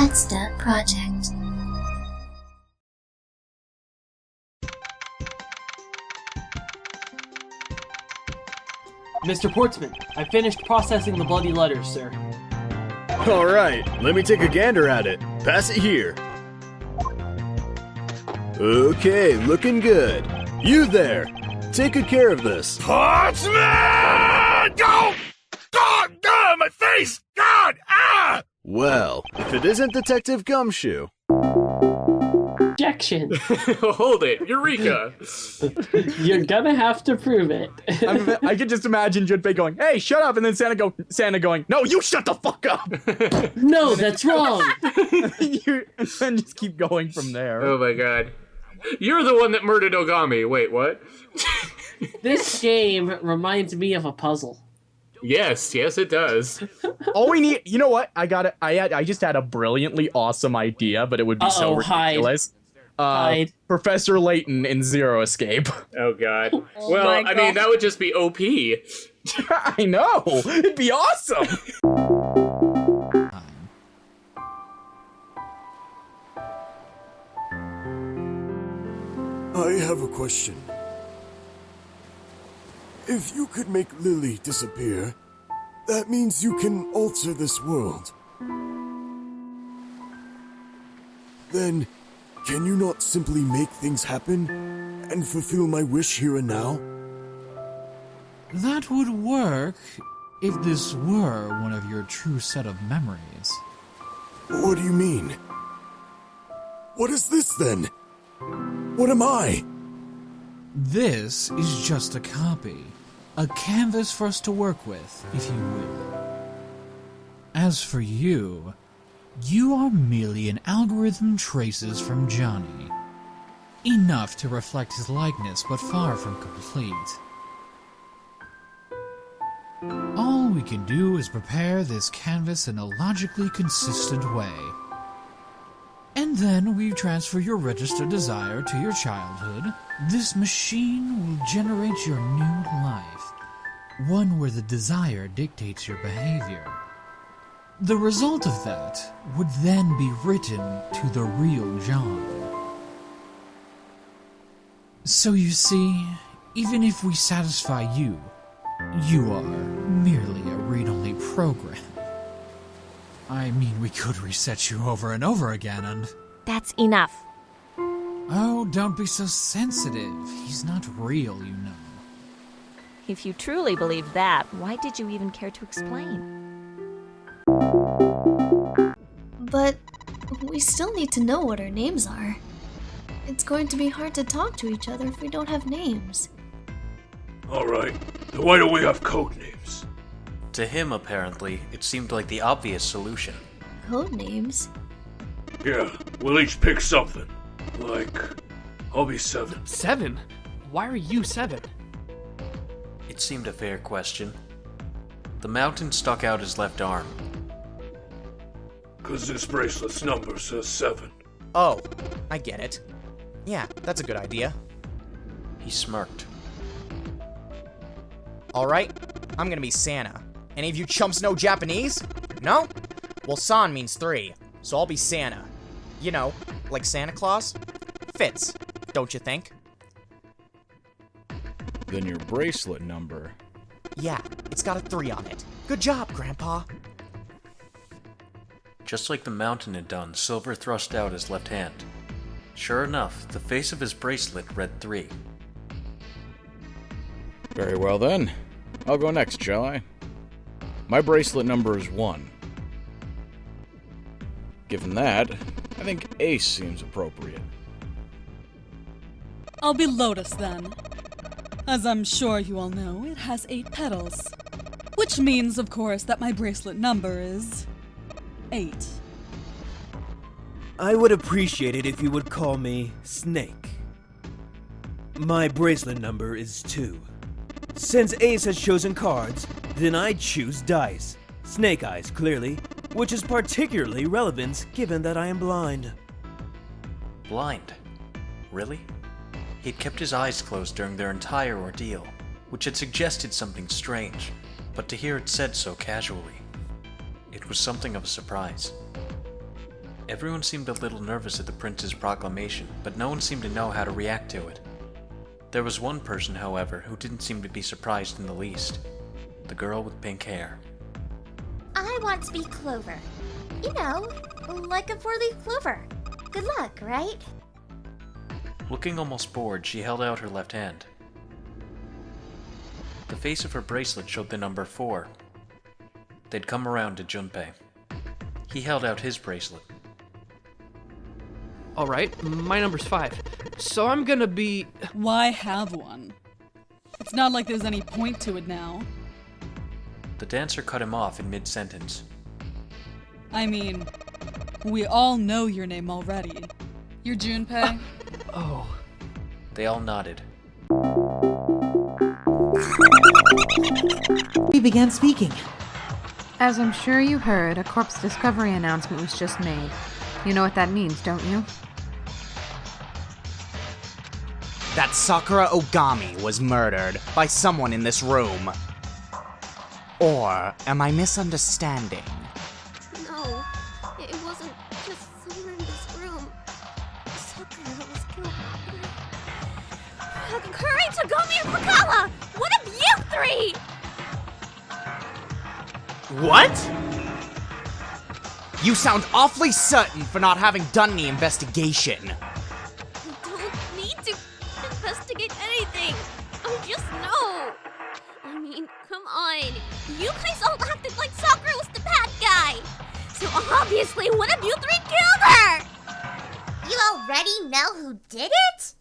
That's the project. Mr. Portsman, I finished processing the bloody letters, sir. Alright, let me take a gander at it. Pass it here. Okay, looking good. You there! Take good care of this. Portsman! Go! God! God! My face! God! Ah! Well, if it isn't Detective Gumshoe. Objection. Hold it. Eureka! You're gonna have to prove it. I can just imagine Junpei going, "Hey, shut up," and then Santa going, "No, you shut the fuck up!" No, that's wrong! And then just keep going from there. Oh my god. You're the one that murdered Ogami. Wait, what? This game reminds me of a puzzle. Yes, it does. All we need, you know what? I just had a brilliantly awesome idea, but it would be so ridiculous. Hide. Professor Layton in Zero Escape. Oh god. Oh Well, my I mean, God. that would just be OP. I know! It'd be awesome! I have a question. If you could make Lily disappear, that means you can alter this world. Then, can you not simply make things happen and fulfill my wish here and now? That would work if this were one of your true set of memories. What do you mean? What is this then? What am I? This is just a copy. A canvas for us to work with, if you will. As for you, you are merely an algorithm traces from Johnny. Enough to reflect his likeness, but far from complete. All we can do is prepare this canvas in a logically consistent way. And then we transfer your registered desire to your childhood. This machine will generate your new life, one where the desire dictates your behavior. The result of that would then be written to the real John. So you see, even if we satisfy you, you are merely a read-only program. I mean, we could reset you over and over again and... That's enough. Oh, don't be so sensitive. He's not real, you know. If you truly believe that, why did you even care to explain? But we still need to know what our names are. It's going to be hard to talk to each other if we don't have names. Alright, then why don't we have code names? To him, apparently, it seemed like the obvious solution. Code names? Yeah, we'll each pick something. Like, I'll be 7. 7? Why are you 7? It seemed a fair question. The mountain stuck out his left arm. 'Cause this bracelet's number says 7. Oh, I get it. Yeah, that's a good idea. He smirked. Alright, I'm gonna be Santa. Any of you chumps know Japanese? No? Well, San means 3, so I'll be Santa. You know, like Santa Claus? Fits, don't you think? Then your bracelet number. Yeah, it's got a 3 on it. Good job, Grandpa. Just like the mountain had done, Silver thrust out his left hand. Sure enough, the face of his bracelet read 3. Very well then. I'll go next, shall I? My bracelet number is 1. Given that, I think Ace seems appropriate. I'll be Lotus then. As I'm sure you all know, it has 8 petals. Which means, of course, that my bracelet number is 8. I would appreciate it if you would call me Snake. My bracelet number is 2. Since Ace has chosen cards, then I choose dice. Snake eyes, clearly, which is particularly relevant given that I am blind. Blind? Really? He'd kept his eyes closed during their entire ordeal, which had suggested something strange, but to hear it said so casually, it was something of a surprise. Everyone seemed a little nervous at the prince's proclamation, but no one seemed to know how to react to it. There was one person, however, who didn't seem to be surprised in the least. The girl with pink hair. I want to be Clover. You know, like a four-leaf clover. Good luck, right? Looking almost bored, she held out her left hand. The face of her bracelet showed the number 4. They'd come around to Junpei. He held out his bracelet. Alright, my number's 5. So I'm gonna be... Why have one? It's not like there's any point to it now. The dancer cut him off in mid-sentence. I mean, we all know your name already. You're Junpei? Oh. They all nodded. We began speaking. As I'm sure you heard, a corpse discovery announcement was just made. You know what that means, don't you? That Sakura Ogami was murdered by someone in this room. Or am I misunderstanding? No, it wasn't just someone in this room. Sakura was killed. Hurry, Togami and Fukawa! What of you three? What? You sound awfully certain for not having done the investigation. I don't need to investigate anything. I just know. I mean, come on. You guys all acted like Sakura was the bad guy. So obviously one of you three killed her. You already know who did it?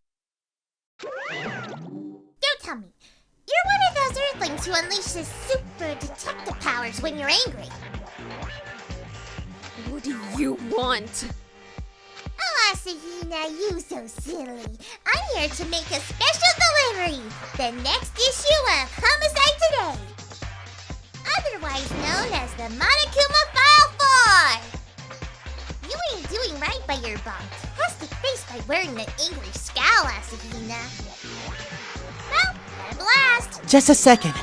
Don't tell me. You're one of those Earthlings who unleashes super detective powers when you're angry. What do you want? Oh, Asahina, you so silly. I'm here to make a special delivery. The next issue of Homicide Today. Otherwise known as the Monokuma File 4. You ain't doing right by your bumped, plastic face by wearing the angry scowl, Asahina. Well, got a blast. Just a second.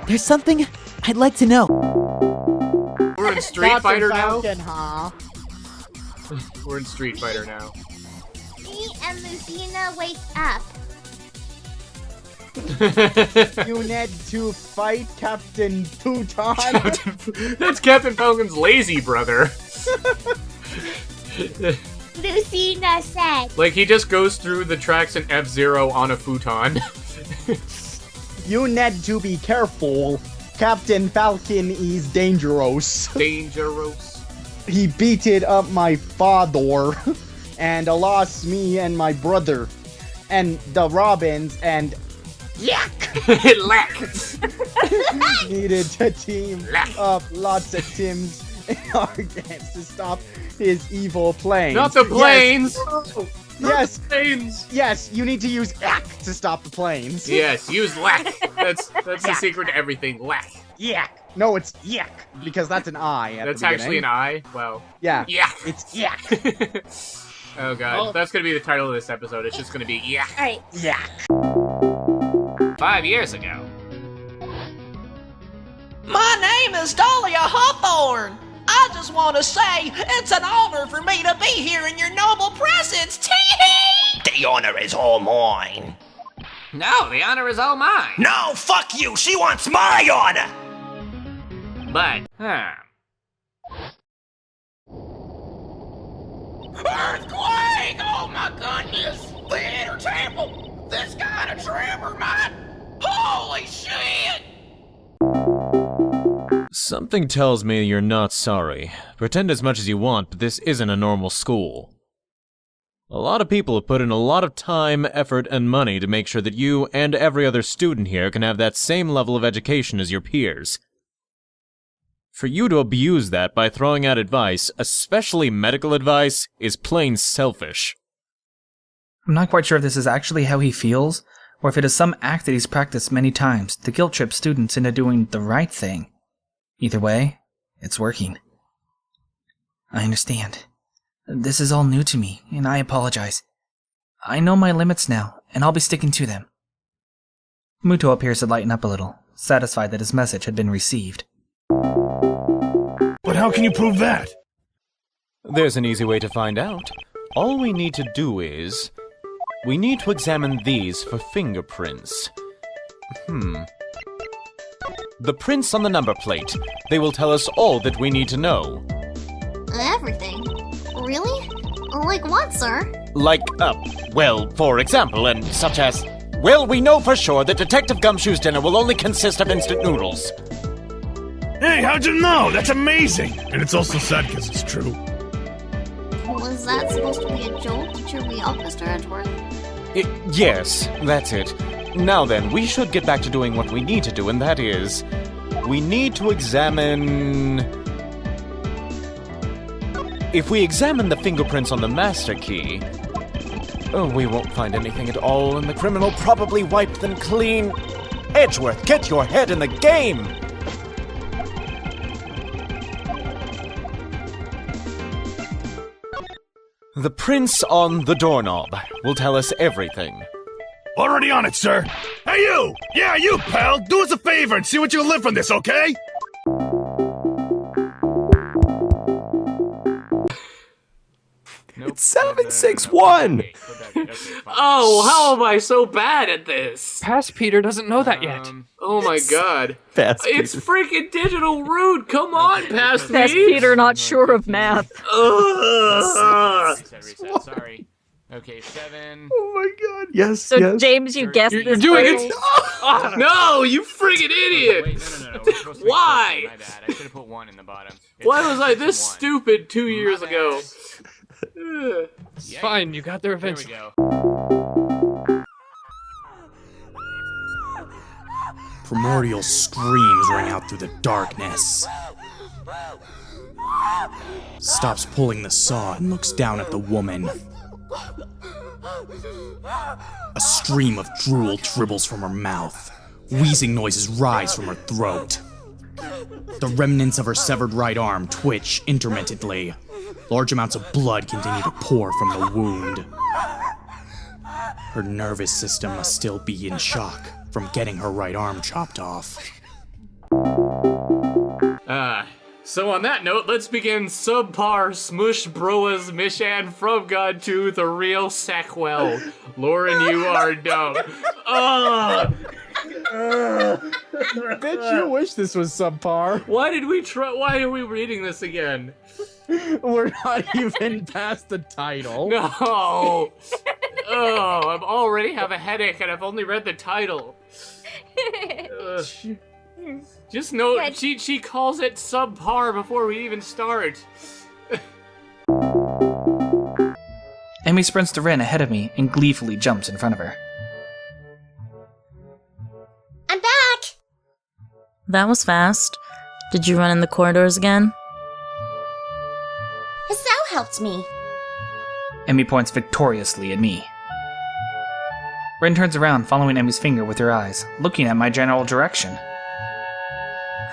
There's something I'd like to know. We're in Street Fighter now? Huh? We're in Street Fighter now. Me and Lucina wake up. You need to fight Captain Futon. That's Captain Falcon's lazy brother. Lucina said. Like, he just goes through the tracks in F-Zero on a futon. You need to be careful. Captain Falcon is dangerous. Dangerous. He beated up my father and lost me and my brother and the Robins and Lack. needed to team up lots of Tims in our games to stop his evil planes. Not the planes! Yes. Planes. Yes, you need to use Ack to stop the planes. Yes, use lack. That's the secret to everything. Lack. Yak. No, it's yak because that's an I. At That's the beginning. actually an I. Well. Yeah. Yak. It's yak. Oh god, that's gonna be the title of this episode. It's just gonna be yak. Alright. Yak. 5 years ago. My name is Dahlia Hawthorne. I just want to say it's an honor for me to be here in your noble presence. Tee-hee! The honor is all mine. No, the honor is all mine. No, fuck you! She wants my honor! But, Earthquake! Oh my goodness! The inner temple! This kind of tremor, man! Holy shit! Something tells me you're not sorry. Pretend as much as you want, but this isn't a normal school. A lot of people have put in a lot of time, effort, and money to make sure that you and every other student here can have that same level of education as your peers. For you to abuse that by throwing out advice, especially medical advice, is plain selfish. I'm not quite sure if this is actually how he feels, or if it is some act that he's practiced many times to guilt-trip students into doing the right thing. Either way, it's working. I understand. This is all new to me, and I apologize. I know my limits now, and I'll be sticking to them. Muto appears to lighten up a little, satisfied that his message had been received. But how can you prove that? There's an easy way to find out. All we need to do is... we need to examine these for fingerprints. The prints on the number plate. They will tell us all that we need to know. Everything? Really? Like what, sir? Like, well, for example, and such as... well, we know for sure that Detective Gumshoe's dinner will only consist of instant noodles. Hey, how'd you know? That's amazing! And it's also sad because it's true. Was that supposed to be a joke to cheer me up, Mr. Edgeworth? Yes, that's it. Now then, we should get back to doing what we need to do, and that is... we need to examine... if we examine the fingerprints on the master key... oh, we won't find anything at all, and the criminal probably wiped them clean. Edgeworth, get your head in the game! The prints on the doorknob will tell us everything. Already on it, sir. Hey, you! Yeah, you, pal! Do us a favor and see what you can live from this, okay? It's 761! Oh, how am I so bad at this? Past Peter doesn't know that yet. Oh my god. Past It's freaking digital rude! Come on, Past Past Peter not sure of math. Sorry. Okay, 7. Oh my god, yes, So, yes. James, you guessed You're this doing first? it! No, you friggin' idiot! Wait, no. Why? My bad. I should have put 1 in the bottom. Why was I this stupid 2 years ago? It's fine, you got there eventually. There we go. Primordial screams ring out through the darkness. Stops pulling the saw and looks down at the woman. A stream of drool dribbles from her mouth. Wheezing noises rise from her throat. The remnants of her severed right arm twitch intermittently. Large amounts of blood continue to pour from the wound. Her nervous system must still be in shock from getting her right arm chopped off. So on that note, let's begin Subpar Smush Broa's Mishan from God to the real SEKWEL. Lauren, you are dumb. Bitch, you wish this was subpar. Why are we reading this again? We're not even past the title. No. Oh, I already have a headache and I've only read the title. Just note, she calls it subpar before we even start. Emmy sprints to Ren ahead of me and gleefully jumps in front of her. I'm back! That was fast. Did you run in the corridors again? Hisao helped me. Emmy points victoriously at me. Ren turns around, following Emmy's finger with her eyes, looking at my general direction.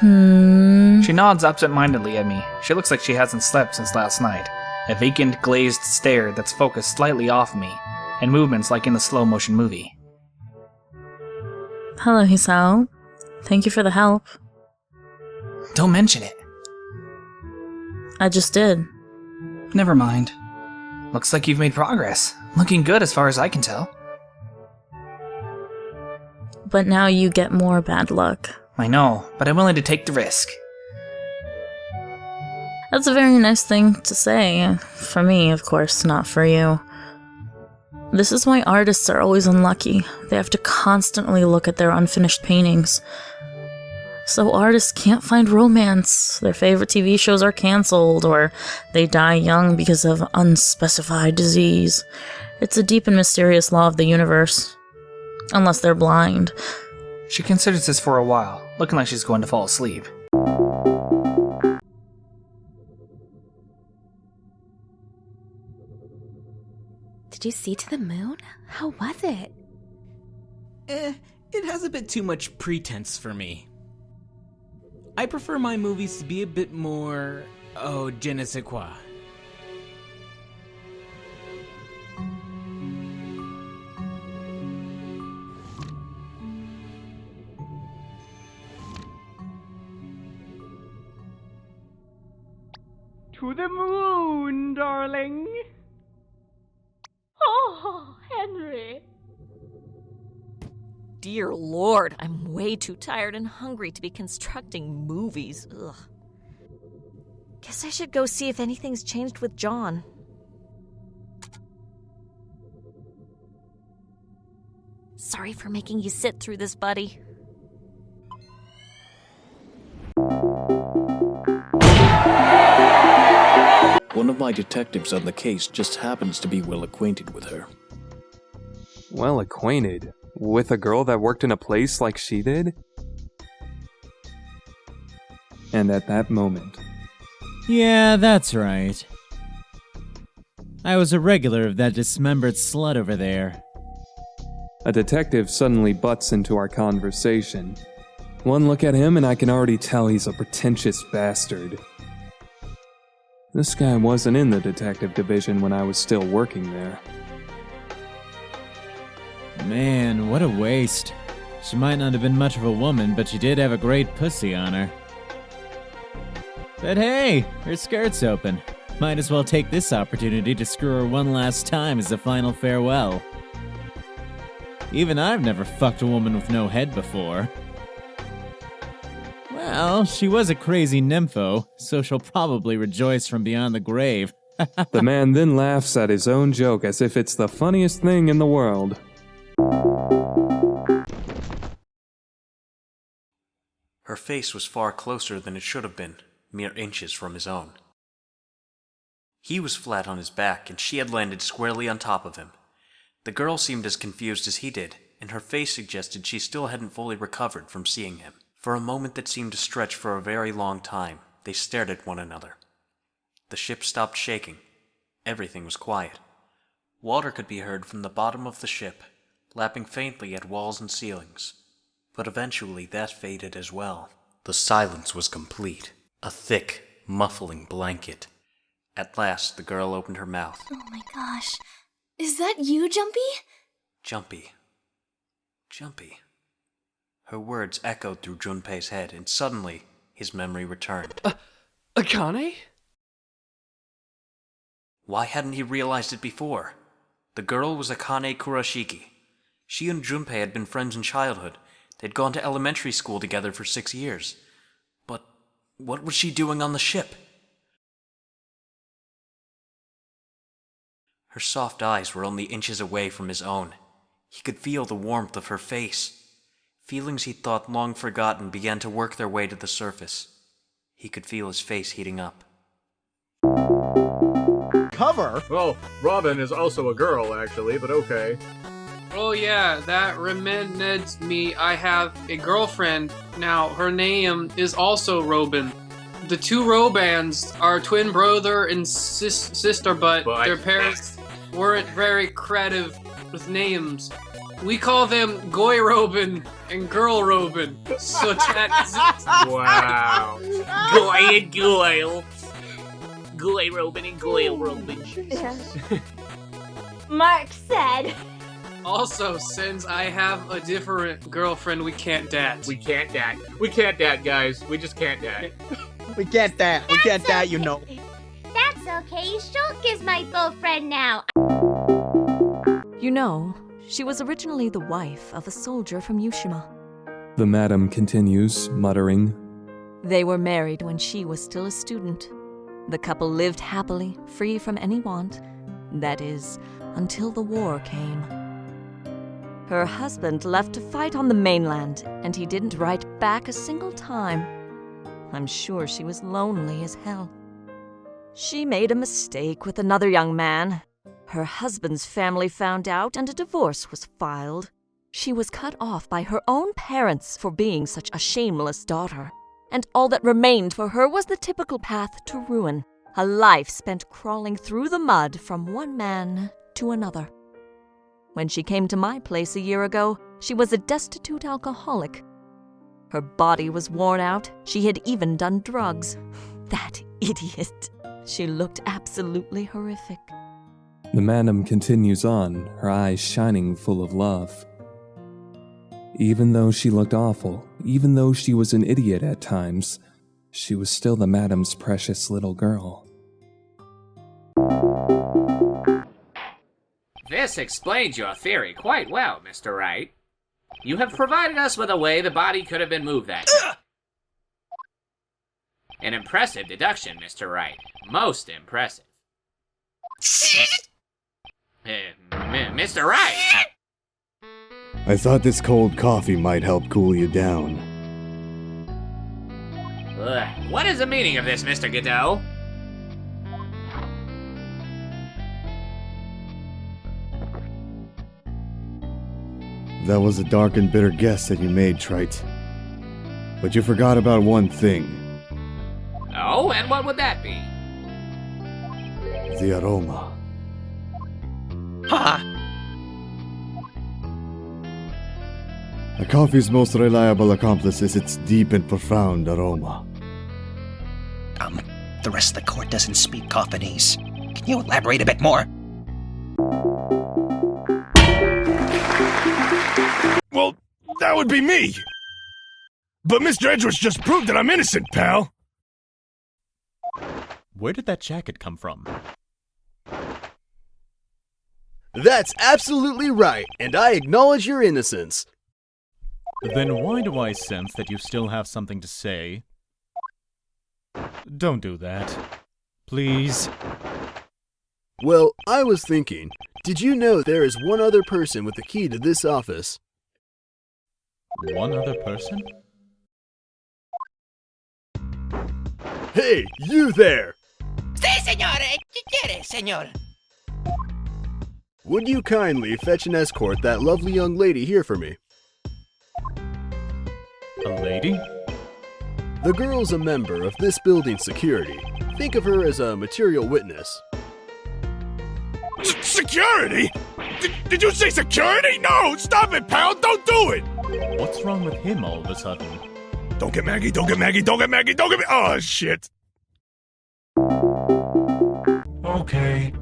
She nods absent-mindedly at me. She looks like she hasn't slept since last night. A vacant, glazed stare that's focused slightly off me, and movements like in the slow-motion movie. Hello, Hisao. Thank you for the help. Don't mention it. I just did. Never mind. Looks like you've made progress. Looking good as far as I can tell. But now you get more bad luck. I know, but I'm willing to take the risk. That's a very nice thing to say. For me, of course, not for you. This is why artists are always unlucky. They have to constantly look at their unfinished paintings. So artists can't find romance, their favorite TV shows are cancelled, or they die young because of unspecified disease. It's a deep and mysterious law of the universe. Unless they're blind. She considers this for a while, looking like she's going to fall asleep. Did you see To the Moon? How was it? It has a bit too much pretense for me. I prefer my movies to be a bit more... oh, je ne sais quoi. to the moon, darling. Oh, Henry. Dear Lord, I'm way too tired and hungry to be constructing movies. Ugh. Guess I should go see if anything's changed with John. Sorry for making you sit through this, buddy. One of my detectives on the case just happens to be well acquainted with her. Well acquainted? With a girl that worked in a place like she did? And at that moment... Yeah, that's right. I was a regular of that dismembered slut over there. A detective suddenly butts into our conversation. One look at him and I can already tell he's a pretentious bastard. This guy wasn't in the detective division when I was still working there. Man, what a waste. She might not have been much of a woman, but she did have a great pussy on her. But hey, her skirt's open. Might as well take this opportunity to screw her one last time as a final farewell. Even I've never fucked a woman with no head before. Well, she was a crazy nympho, so she'll probably rejoice from beyond the grave. The man then laughs at his own joke as if it's the funniest thing in the world. Her face was far closer than it should have been, mere inches from his own. He was flat on his back, and she had landed squarely on top of him. The girl seemed as confused as he did, and her face suggested she still hadn't fully recovered from seeing him. For a moment that seemed to stretch for a very long time, they stared at one another. The ship stopped shaking. Everything was quiet. Water could be heard from the bottom of the ship, lapping faintly at walls and ceilings. But eventually that faded as well. The silence was complete. A thick, muffling blanket. At last, the girl opened her mouth. Oh my gosh. Is that you, Jumpy? Jumpy. Jumpy. Her words echoed through Junpei's head, and suddenly, his memory returned. Akane? Why hadn't he realized it before? The girl was Akane Kurashiki. She and Junpei had been friends in childhood. They'd gone to elementary school together for 6 years. But what was she doing on the ship? Her soft eyes were only inches away from his own. He could feel the warmth of her face. Feelings he'd thought long forgotten began to work their way to the surface. He could feel his face heating up. Cover? Well, Robin is also a girl, actually, but okay. Oh yeah, that reminds me, I have a girlfriend now. Her name is also Robin. The two Robans are twin brother and sister, but their parents weren't very creative with names. We call them Goy Robin and Girl Robin. So that Wow. Goy and Goyle. Goy Robin and Goyle Robin. Mark said. Also, since I have a different girlfriend, we can't dat. We can't dat. We can't dat, guys. We just can't dat. We get that. We get that, you know. That's okay. Shulk is my girlfriend now. You know, she was originally the wife of a soldier from Yushima. The madam continues, muttering. They were married when she was still a student. The couple lived happily, free from any want. That is, until the war came. Her husband left to fight on the mainland, and he didn't write back a single time. I'm sure she was lonely as hell. She made a mistake with another young man. Her husband's family found out, and a divorce was filed. She was cut off by her own parents for being such a shameless daughter. And all that remained for her was the typical path to ruin, a life spent crawling through the mud from one man to another. When she came to my place a year ago, she was a destitute alcoholic. Her body was worn out. She had even done drugs. That idiot. She looked absolutely horrific. The madam continues on, her eyes shining full of love. Even though she looked awful, even though she was an idiot at times, she was still the madam's precious little girl. This explains your theory quite well, Mr. Wright. You have provided us with a way the body could have been moved that day. An impressive deduction, Mr. Wright. Most impressive. Mr. Wright! I thought this cold coffee might help cool you down. What is the meaning of this, Mr. Godot? That was a dark and bitter guess that you made, Trite. But you forgot about one thing. Oh, and what would that be? The aroma. Ha! A coffee's most reliable accomplice is its deep and profound aroma. The rest of the court doesn't speak Coffinese. Can you elaborate a bit more? Well, that would be me! But Mr. Edgeworth just proved that I'm innocent, pal! Where did that jacket come from? That's absolutely right, and I acknowledge your innocence. Then why do I sense that you still have something to say? Don't do that. Please. Well, I was thinking, did you know there is one other person with the key to this office? One other person? Hey, you there! Si, signore! Che quiere, signor? Would you kindly fetch and escort that lovely young lady here for me? A lady? The girl's a member of this building's security. Think of her as a material witness. Security? Did you say security? No! Stop it, pal! Don't do it! What's wrong with him all of a sudden? Don't get Maggie, don't get Maggie, don't get Maggie, don't get me! Oh, shit! Okay.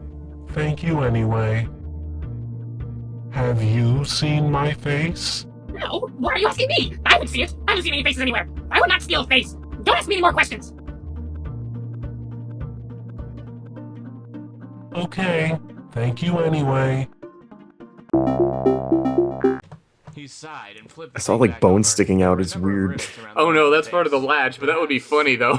Thank you anyway. Have you seen my face? No, why are you asking me? I would see it. I haven't seen any faces anywhere. I would not steal a face. Don't ask me any more questions. Okay. Thank you anyway. He sighed and flipped. I saw like bones sticking out. It's weird. Oh no, that's part of the latch, but that would be funny though.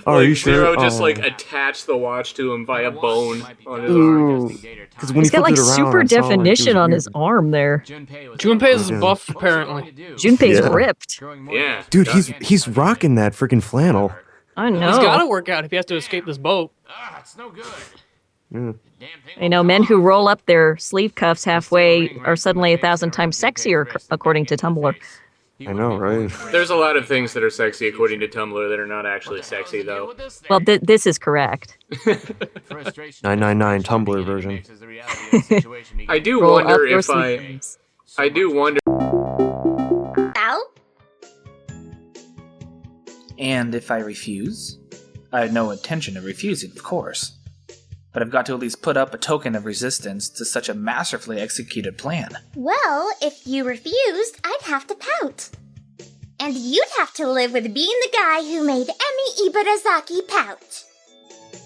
Oh, are you sure? Zero just Oh. like attached the watch to him via bone on his Ooh. arm. Because when He's he got like flipped it around, super I saw, like, it was definition on weird. his arm there. Junpei's Yeah. buff, apparently. Junpei's Yeah. ripped. Yeah. Dude, he's rocking that freaking flannel. I know. He's gotta work out if he has to escape this boat. It's no good. Yeah. You know, men who roll up their sleeve cuffs halfway are suddenly 1,000 times sexier, according to Tumblr. I know, right? There's a lot of things that are sexy according to Tumblr that are not actually sexy though. Well, this is correct. 999 Tumblr version. I do Roll wonder up your if sleeves. I do wonder. Ow? And if I refuse? I had no intention of refusing, of course. But I've got to at least put up a token of resistance to such a masterfully executed plan. Well, if you refused, I'd have to pout. And you'd have to live with being the guy who made Emi Ibarazaki pout.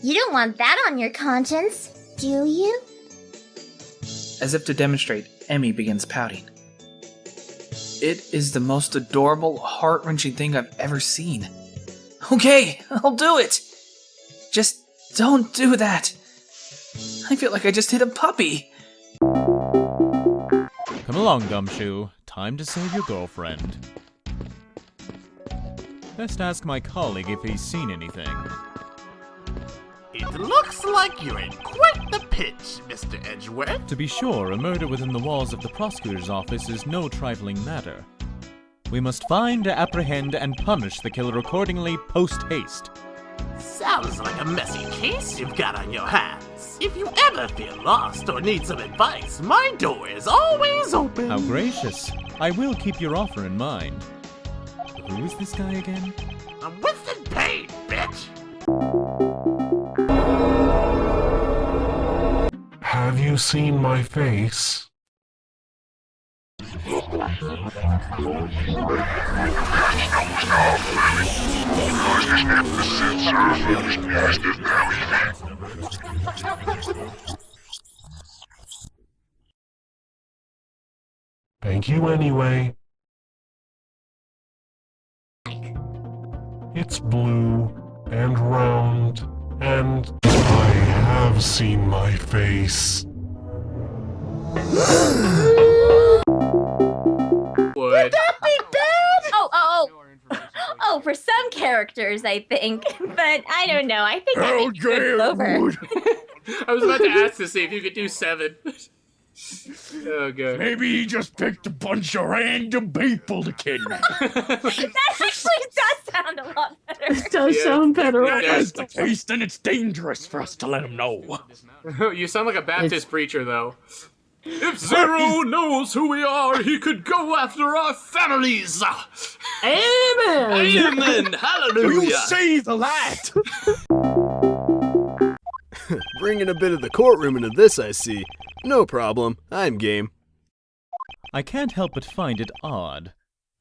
You don't want that on your conscience, do you? As if to demonstrate, Emmy begins pouting. It is the most adorable, heart-wrenching thing I've ever seen. Okay, I'll do it! Just don't do that! I feel like I just hit a puppy! Come along, Gumshoe. Time to save your girlfriend. Best ask my colleague if he's seen anything. It looks like you're in quite the pitch, Mr. Edgeworth. To be sure, a murder within the walls of the prosecutor's office is no trifling matter. We must find, apprehend, and punish the killer accordingly post-haste. Sounds like a messy case you've got on your hands. If you ever feel lost or need some advice, my door is always open. How gracious. I will keep your offer in mind. Who is this guy again? I'm Winston Payne, bitch. Have you seen my face? Thank you anyway. It's blue and round, and I have seen my face. Would that be bad? Oh, for some characters, I think. But I don't know. I think I make good over. I was about to ask to see if you could do 7. Oh, God. Maybe he just picked a bunch of random people to kidnap. That actually does sound a lot better. It does sound better. It does. If that's the case, then it's dangerous for us to let him know. You sound like a Baptist preacher, though. If Zero knows who we are, he could go after our families. Amen. Amen. Hallelujah. You say the lad. Bringing a bit of the courtroom into this, I see. No problem. I'm game. I can't help but find it odd.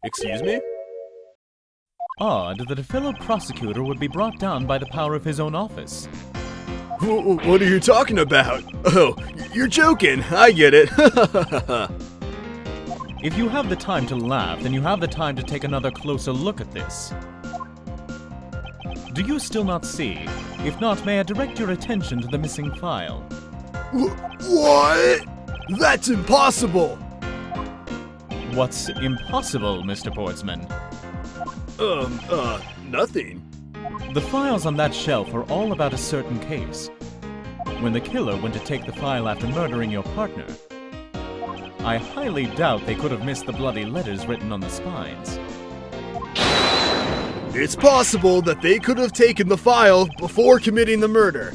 Excuse me? Odd that a fellow prosecutor would be brought down by the power of his own office. What are you talking about? Oh, you're joking. I get it. If you have the time to laugh, then you have the time to take another closer look at this. Do you still not see? If not, may I direct your attention to the missing file? What? That's impossible! What's impossible, Mr. Portsman? Nothing. The files on that shelf are all about a certain case. When the killer went to take the file after murdering your partner, I highly doubt they could have missed the bloody letters written on the spines. It's possible that they could have taken the file before committing the murder.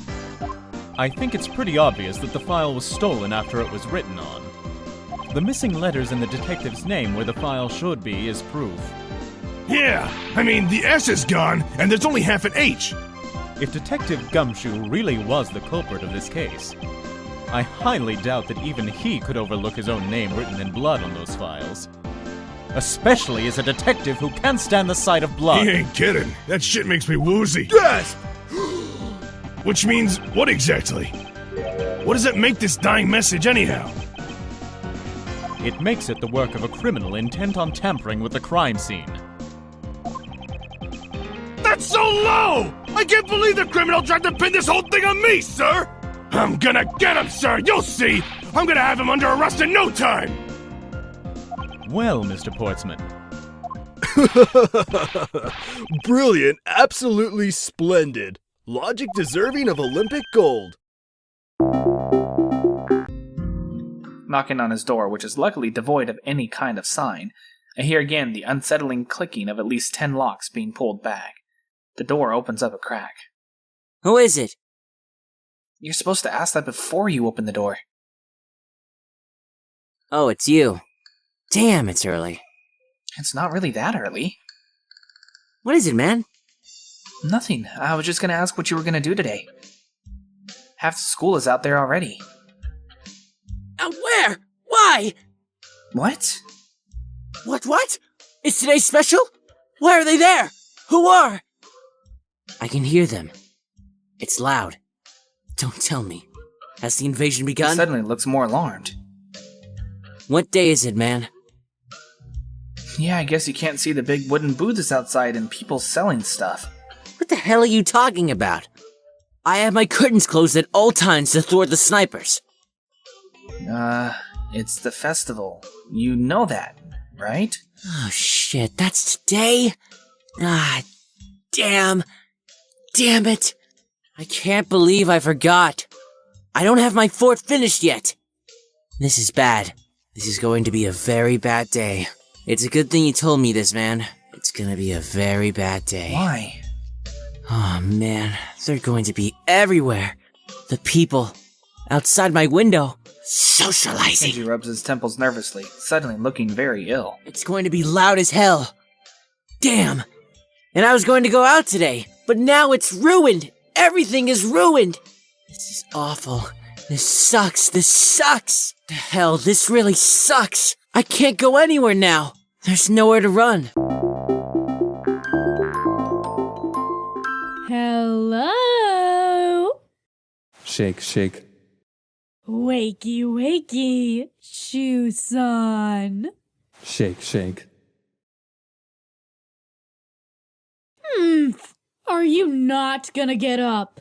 I think it's pretty obvious that the file was stolen after it was written on. The missing letters in the detective's name where the file should be is proof. Yeah, I mean, the S is gone, and there's only half an H. If Detective Gumshoe really was the culprit of this case, I highly doubt that even he could overlook his own name written in blood on those files. Especially as a detective who can't stand the sight of blood. He ain't kidding. That shit makes me woozy. Gasp! Which means, what exactly? What does it make this dying message anyhow? It makes it the work of a criminal intent on tampering with the crime scene. That's so low! I can't believe the criminal tried to pin this whole thing on me, sir! I'm gonna get him, sir! You'll see! I'm gonna have him under arrest in no time! Well, Mr. Portsman. Brilliant. Absolutely splendid. Logic deserving of Olympic gold. Knocking on his door, which is luckily devoid of any kind of sign, I hear again the unsettling clicking of at least 10 locks being pulled back. The door opens up a crack. Who is it? You're supposed to ask that before you open the door. Oh, it's you. Damn, it's early. It's not really that early. What is it, man? Nothing. I was just gonna ask what you were gonna do today. Half the school is out there already. Where? Why? What? What? Is today special? Why are they there? Who are? I can hear them. It's loud. Don't tell me. Has the invasion begun? He suddenly looks more alarmed. What day is it, man? Yeah, I guess you can't see the big wooden booths outside and people selling stuff. What the hell are you talking about? I have my curtains closed at all times to thwart the snipers. It's the festival. You know that, right? Oh shit, that's today? Ah, damn it. I can't believe I forgot. I don't have my fort finished yet. This is bad. This is going to be a very bad day. It's a good thing you told me this, man. It's gonna be a very bad day. Why? Oh man, they're going to be everywhere. The people outside my window, socializing. He rubs his temples nervously, suddenly looking very ill. It's going to be loud as hell. Damn. And I was going to go out today, but now it's ruined. Everything is ruined. This is awful. This sucks. The hell, this really sucks. I can't go anywhere now. There's nowhere to run. Hello? Shake, shake. Wakey, wakey, Shu-san. Shake, shake. Are you not gonna get up?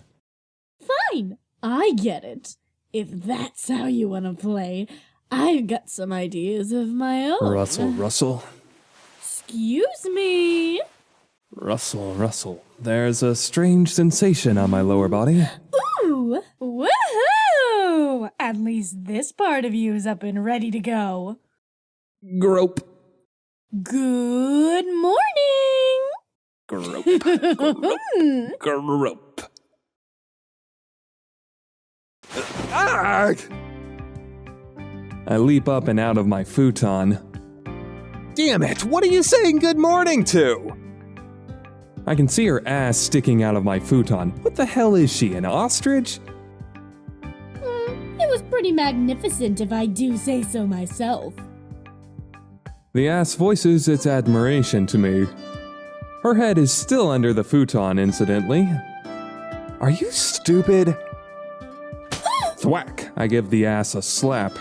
Fine, I get it. If that's how you wanna play, I've got some ideas of my own. Russell. Excuse me. Russell. There's a strange sensation on my lower body. Ooh, woohoo! At least this part of you is up and ready to go. Grope. Good morning. Grope. Grope. Ah! I leap up and out of my futon. Damn it, what are you saying good morning to? I can see her ass sticking out of my futon. What the hell is she, an ostrich? It was pretty magnificent if I do say so myself. The ass voices its admiration to me. Her head is still under the futon, incidentally. Are you stupid? Thwack! I give the ass a slap.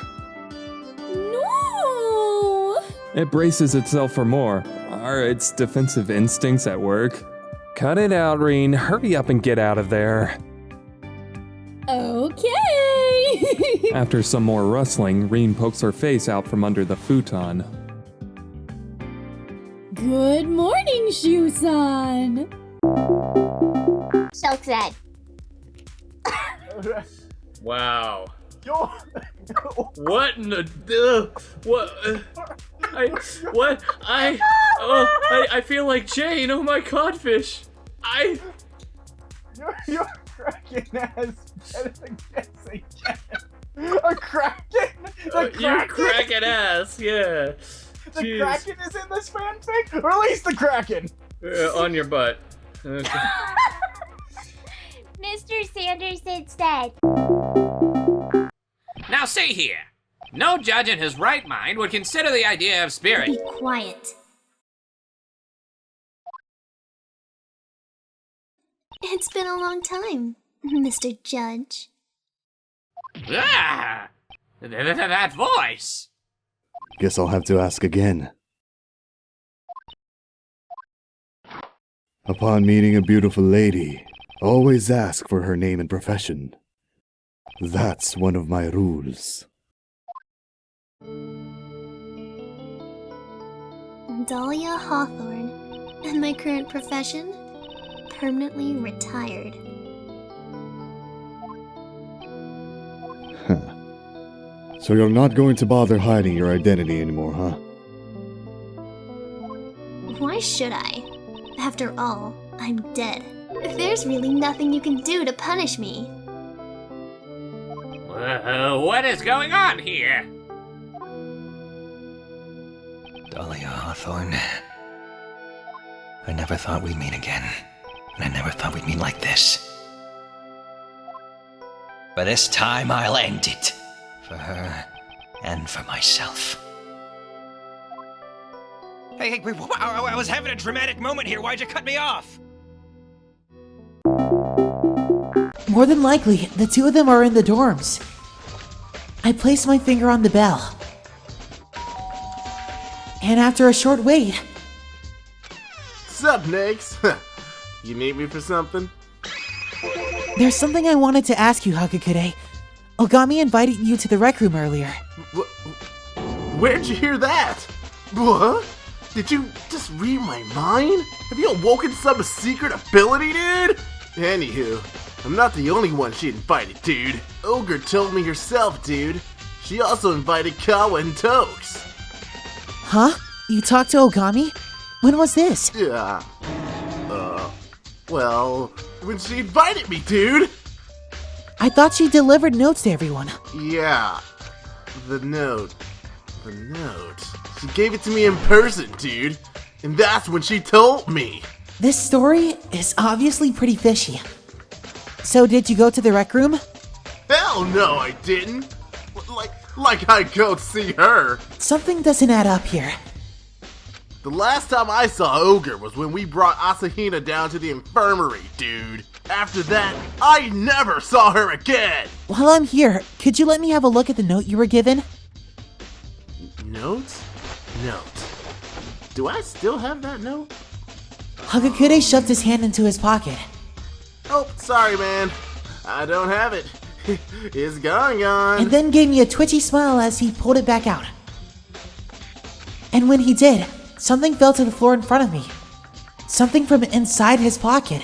No! It braces itself for more. Are its defensive instincts at work? Cut it out, Reen. Hurry up and get out of there. Okay! After some more rustling, Reen pokes her face out from under the futon. Good morning, Shu-san! So sad. Wow. What in the I feel like Jane. Oh my codfish. You're cracking ass better than guessing. A kraken? You're cracking ass, yeah. The Kraken is in this fanfic? Release the Kraken! On your butt. Okay. Mr. Sanderson said. Now see here. No judge in his right mind would consider the idea of spirit. Be quiet. It's been a long time, Mr. Judge. Ah! That voice! Guess I'll have to ask again. Upon meeting a beautiful lady, always ask for her name and profession. That's one of my rules. Dahlia Hawthorne, and my current profession? Permanently retired. So you're not going to bother hiding your identity anymore, huh? Why should I? After all, I'm dead. There's really nothing you can do to punish me. What is going on here? Dahlia Hawthorne. I never thought we'd meet again. And I never thought we'd meet like this. But this time I'll end it. For her, and for myself. Hey, I was having a dramatic moment here. Why'd you cut me off? More than likely, the two of them are in the dorms. I placed my finger on the bell. And after a short wait... Sup, Nix? You need me for something? There's something I wanted to ask you, Hakakure. Ogami invited you to the rec room earlier. Where'd you hear that? What? Did you just read my mind? Have you awoken some secret ability, dude? Anywho, I'm not the only one she invited, dude. Ogre told me herself, dude. She also invited Kawa and Tokes. Huh? You talked to Ogami? When was this? Yeah. Well, when she invited me, dude. I thought she delivered notes to everyone. Yeah. The note. She gave it to me in person, dude. And that's when she told me. This story is obviously pretty fishy. So did you go to the rec room? Hell no, I didn't. Like I go see her. Something doesn't add up here. The last time I saw Ogre was when we brought Asahina down to the infirmary, dude. After that, I never saw her again! While I'm here, could you let me have a look at the note you were given? Notes? note. Do I still have that note? Hagakure shoved his hand into his pocket. Oh, sorry, man. I don't have it. It's gone. And then gave me a twitchy smile as he pulled it back out. And when he did, something fell to the floor in front of me. Something from inside his pocket.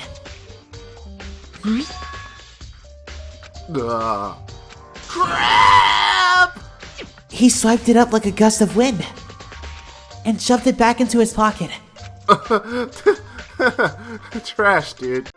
Crap! He swiped it up like a gust of wind and shoved it back into his pocket. Trash, dude.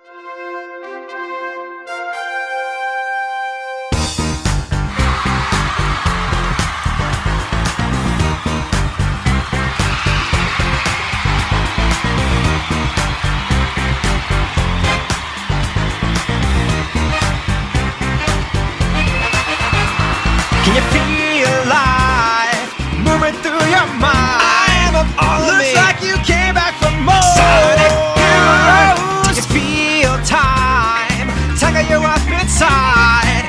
Can you feel life moving through your mind? I am of all of me. Looks like you came back for more. Sonic heroes. Can you feel time tugging you up inside?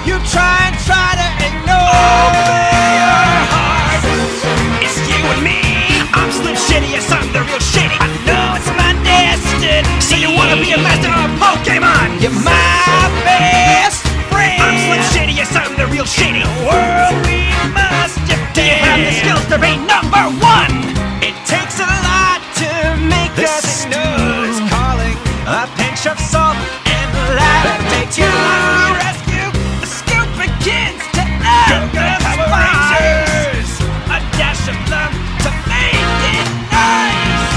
You try to ignore your heart. It's you and me. I'm Slim Shady, yes, I'm the real Shady. I know it's my destiny. So you wanna be a master of Pokemon? You're my best friend. I'm Slim Shady, yes, I'm the real Shady. The world we must defend. Do you have the skills to be number one? It takes a lot to make us know. It's calling. A pinch of salt and light makes you rescue. The scoop begins to end the spiders. A dash of love to make it nice.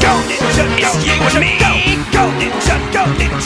Go ninja, it's you and me. Go ninja, go ninja.